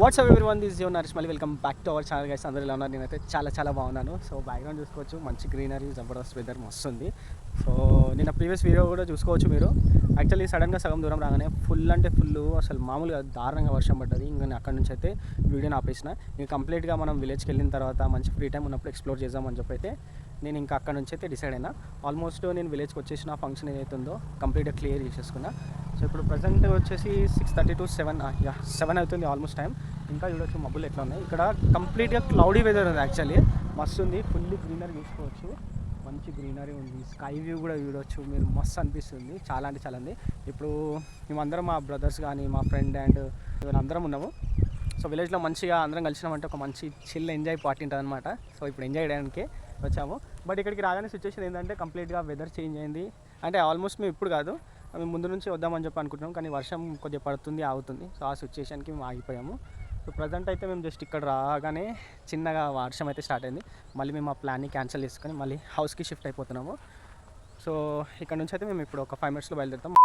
WhatsApp everyone, this your Naresh. మళ్ళీ welcome back to our channel guys. అందరూ ఎలా ఉన్నారు? నేనైతే చాలా బాగున్నాను. సో బ్యాక్గ్రౌండ్ చూసుకోవచ్చు, మంచి గ్రీనరీ, జబర్దస్త్ వెదర్ వస్తుంది. సో నేను ప్రీవియస్ వీడియో కూడా చూసుకోవచ్చు మీరు. యాక్చువల్లీ సడన్గా సగం దూరం రాగానే ఫుల్ అసలు మామూలుగా దారుణంగా వర్షం పడ్డది. ఇంకా నేను అక్కడ నుంచి అయితే వీడియోని ఆపేసిన. ఇంకా కంప్లీట్గా మనం విలేజ్కి వెళ్ళిన తర్వాత మంచి ఫ్రీ టైం ఉన్నప్పుడు ఎక్స్ప్లోర్ చేద్దామని చెప్పి అయితే నేను ఇంకా అక్కడ నుంచి అయితే డిసైడ్ అయినా. ఆల్మోస్ట్ నేను విలేజ్కి వచ్చేసిన ఫంక్షన్ ఏదైతే ఉందో కంప్లీట్గా క్లియర్ చేసేసుకున్నా. సో ఇప్పుడు ప్రజెంట్ వచ్చేసి 6:30 to 7 అవుతుంది ఆల్మోస్ట్ టైం. ఇంకా చూడొచ్చు మబ్బులు ఎట్లా ఉన్నాయి. ఇక్కడ కంప్లీట్గా క్లౌడీ వెదర్ ఉంది. యాక్చువల్లీ మస్తు ఉంది, ఫుల్ గ్రీనరీ చూసుకోవచ్చు, మంచి గ్రీనరీ ఉంది. స్కై వ్యూ కూడా చూడవచ్చు మీరు, మస్తు అనిపిస్తుంది. చాలా ఉంది. ఇప్పుడు మేమందరం మా బ్రదర్స్ కానీ మా ఫ్రెండ్ అండ్ వీళ్ళందరం ఉన్నాము. సో విలేజ్లో మంచిగా అందరం కలిసినామంటే ఒక మంచి చిల్ ఎంజాయ్ పార్టీ ఉంటుంది అనమాట. సో ఇప్పుడు ఎంజాయ్ చేయడానికి వచ్చాము. బట్ ఇక్కడికి రాగానే సిచ్యువేషన్ ఏంటంటే కంప్లీట్గా వెదర్ చేంజ్ అయింది. అంటే ఆల్మోస్ట్ మేము ఇప్పుడు కాదు, మేము ముందు నుంచి వద్దామని చెప్పి అనుకుంటున్నాం, కానీ వర్షం కొద్దిగా పడుతుంది, ఆగుతుంది. సో ఆ సిచ్యువేషన్కి మేము ఆగిపోయాము. సో ప్రజెంట్ అయితే మేము జస్ట్ ఇక్కడ రాగానే చిన్నగా వర్షం అయితే స్టార్ట్ అయింది. మళ్ళీ మేము ఆ ప్లాన్ని క్యాన్సిల్ చేసుకొని మళ్ళీ హౌస్కి షిఫ్ట్ అయిపోతున్నాము. సో ఇక్కడ నుంచి అయితే మేము ఇప్పుడు ఒక 5 minutesలో బయలుదేరుతాం.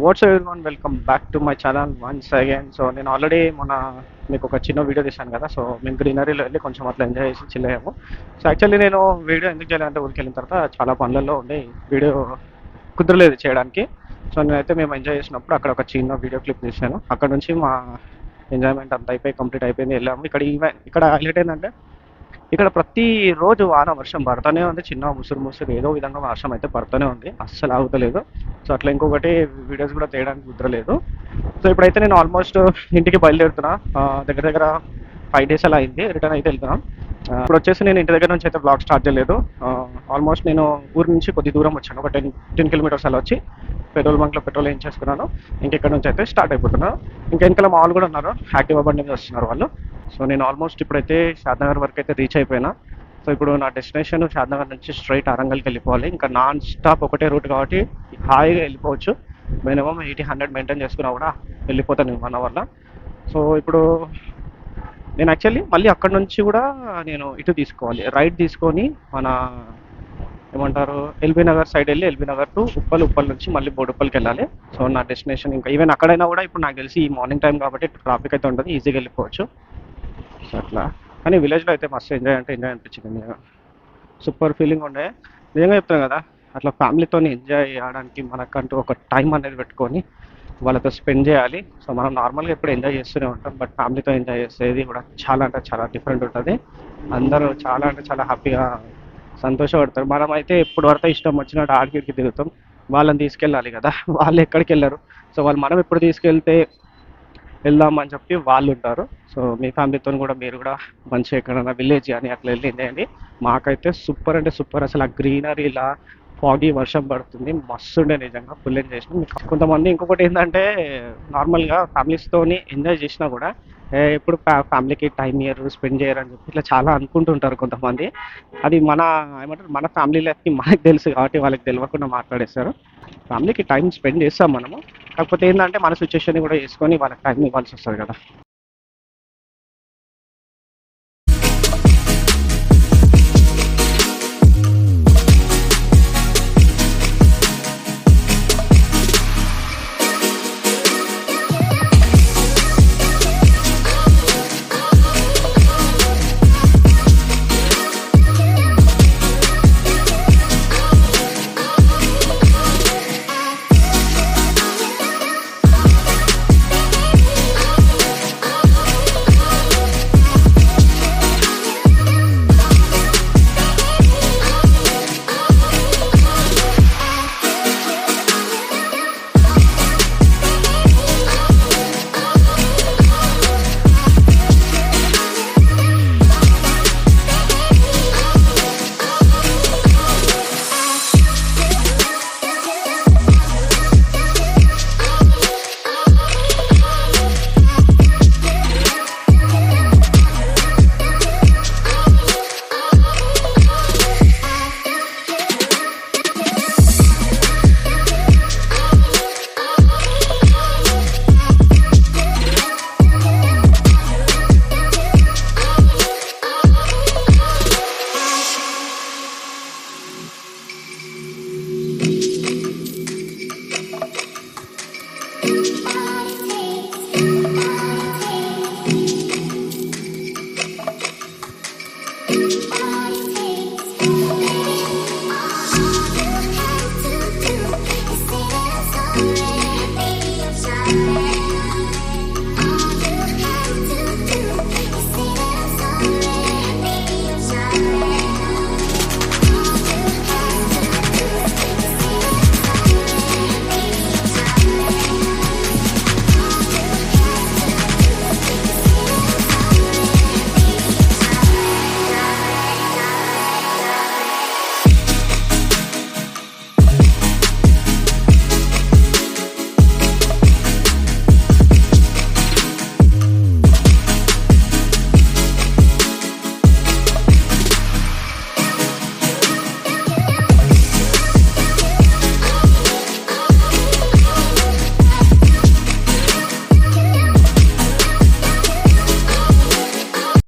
What's up everyone, welcome back to my channel once again. So నేను ఆల్రెడీ మీకు ఒక చిన్న వీడియో తీశాను కదా. సో మేము గ్రీనరీలో వెళ్ళి కొంచెం అట్లా ఎంజాయ్ చేసి చిల్ అయ్యాము. సో యాక్చువల్లీ నేను వీడియో ఎందుకు చేయాలంటే ఊరికి వెళ్ళిన తర్వాత చాలా పనులలో ఉండి వీడియో కుదరలేదు చేయడానికి. సో నేనైతే మేము ఎంజాయ్ చేసినప్పుడు అక్కడ ఒక చిన్న వీడియో క్లిప్ తీశాను. అక్కడ నుంచి మా ఎంజాయ్మెంట్ అంతా కంప్లీట్ అయిపోయింది, వెళ్ళాము. ఇక్కడ హైలైట్ ఏంటంటే ఇక్కడ ప్రతిరోజు వర్షం పడుతూనే ఉంది. చిన్న ముసురు ఏదో విధంగా వర్షం అయితే పడుతూనే ఉంది, అస్సలు ఆగుతలేదు. సో అట్లా ఇంకొకటి వీడియోస్ కూడా తీయడానికి కుదరలేదు. సో ఇప్పుడైతే నేను ఆల్మోస్ట్ ఇంటికి బయలుదేరుతున్నా. దగ్గర 5 days అలా అయింది, రిటర్న్ అయితే వెళ్తున్నాం. ఇప్పుడు వచ్చేసి నేను ఇంటి దగ్గర నుంచి అయితే బ్లాగ్ స్టార్ట్ చేయలేదు. ఆల్మోస్ట్ నేను ఊరి నుంచి కొద్ది దూరం వచ్చాను, ఒక 10 kilometers అలా వచ్చి పెట్రోల్ బంక్లో పెట్రోల్ వేయించేసుకున్నాను. ఇంకెక్కడ నుంచి అయితే స్టార్ట్ అయిపోతున్నాను. ఇంకా వెనకాల మాల్ కూడా ఉన్నారు, యాక్టివా బండి మీద వస్తున్నారు వాళ్ళు. సో నేను ఆల్మోస్ట్ ఇప్పుడైతే షాద్నగర్ వరకు అయితే రీచ్ అయిపోయినా. సో ఇప్పుడు నా డెస్టినేషన్ షాద్నగర్ నుంచి స్ట్రైట్ అరంగల్కి వెళ్ళిపోవాలి. ఇంకా నాన్ స్టాప్ ఒకటే రూట్ కాబట్టి హాయిగా వెళ్ళిపోవచ్చు. మినిమం 80-100 మెయింటైన్ చేసుకున్నా కూడా వెళ్ళిపోతాను 1 hourలో. సో ఇప్పుడు నేను యాక్చువల్లీ మళ్ళీ అక్కడ నుంచి కూడా నేను ఇటు తీసుకోవాలి, రైట్ తీసుకొని మన ఏమంటారు ఎల్బీ నగర్ సైడ్ వెళ్ళి ఎల్బీ నగర్ టు ఉప్పల్ నుంచి మళ్ళీ బోడుప్పల్కి వెళ్ళాలి. సో నా డెస్టినేషన్ ఇంకా ఈవెన్ అక్కడైనా కూడా ఇప్పుడు నాకు తెలిసి ఈ మార్నింగ్ టైం కాబట్టి ట్రాఫిక్ అయితే ఉంటుంది, ఈజీగా వెళ్ళిపోవచ్చు. సో అట్లా కానీ విలేజ్లో అయితే మస్తు ఎంజాయ్ అనిపించింది. సూపర్ ఫీలింగ్ ఉండే, నిజంగా చెప్తాను కదా. అట్లా ఫ్యామిలీతో ఎంజాయ్ చేయడానికి మనకంటూ ఒక టైం అనేది పెట్టుకొని వాళ్ళతో స్పెండ్ చేయాలి. సో మనం నార్మల్గా ఎప్పుడు ఎంజాయ్ చేస్తూనే ఉంటాం, బట్ ఫ్యామిలీతో ఎంజాయ్ చేసేది కూడా చాలా డిఫరెంట్ ఉంటుంది. అందరూ చాలా హ్యాపీగా సంతోషపడతారు. మనం అయితే ఎప్పుడు వరకు ఇష్టం వచ్చినట్టు ఆడికి తిరుగుతాం, వాళ్ళని తీసుకెళ్ళాలి కదా, వాళ్ళు ఎక్కడికి వెళ్ళరు. సో మనం ఎప్పుడు తీసుకెళ్తే వెళ్దామని చెప్పి వాళ్ళు ఉంటారు. సో మీ ఫ్యామిలీతో కూడా మీరు కూడా మంచిగా ఎక్కడైనా విలేజ్ కానీ అట్లా వెళ్ళి ఎంజాయ్. మాకైతే సూపర్ అంటే సూపర్, అసలు ఆ గ్రీనరీ ఇలా ఫాగీ వర్షం పడుతుంది, మస్తు ఉండే, నిజంగా ఫుల్ ఎంజాయ్ చేసినాం. కొంతమంది ఇంకొకటి ఏంటంటే నార్మల్గా ఫ్యామిలీస్తోని ఎంజాయ్ చేసినా కూడా ఎప్పుడు ఫ్యామిలీకి టైం స్పెండ్ చేయరు అని చెప్పి ఇట్లా చాలా అనుకుంటుంటారు కొంతమంది. అది మన ఫ్యామిలీ లైఫ్కి మనకు తెలుసు కాబట్టి వాళ్ళకి తెలియకుండా మాట్లాడేస్తారు. ఫ్యామిలీకి టైం స్పెండ్ చేస్తాం మనము, కాకపోతే ఏంటంటే మన సిచ్యువేషన్ కూడా చేసుకొని వాళ్ళకి టైం ఇవ్వాల్సి వస్తుంది కదా.